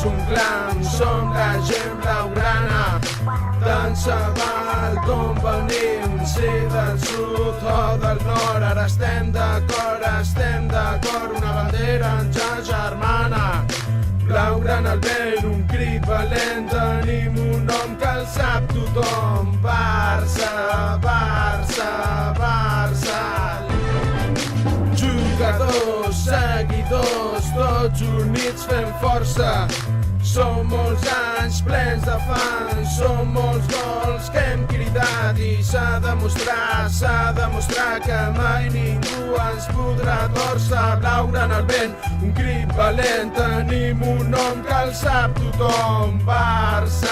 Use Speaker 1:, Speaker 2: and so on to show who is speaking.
Speaker 1: és un clam, som la gent blaugrana. Tant se val d'on venim, si del sud o del nord. Ara estem d'acord, una bandera ens agermana. Blaugrana al vent, un crit valent, tenim un nom que el sap tothom. Barça, Barça, Barça. Jugadors, seguidors, tots units fem força. Som molts anys plens de fans, som molts gols que hem cridat i s'ha de demostrar que mai ningú ens podrà tòrcer. Blaugrana al vent, un crit valent, tenim un nom que el sap tothom. Barça.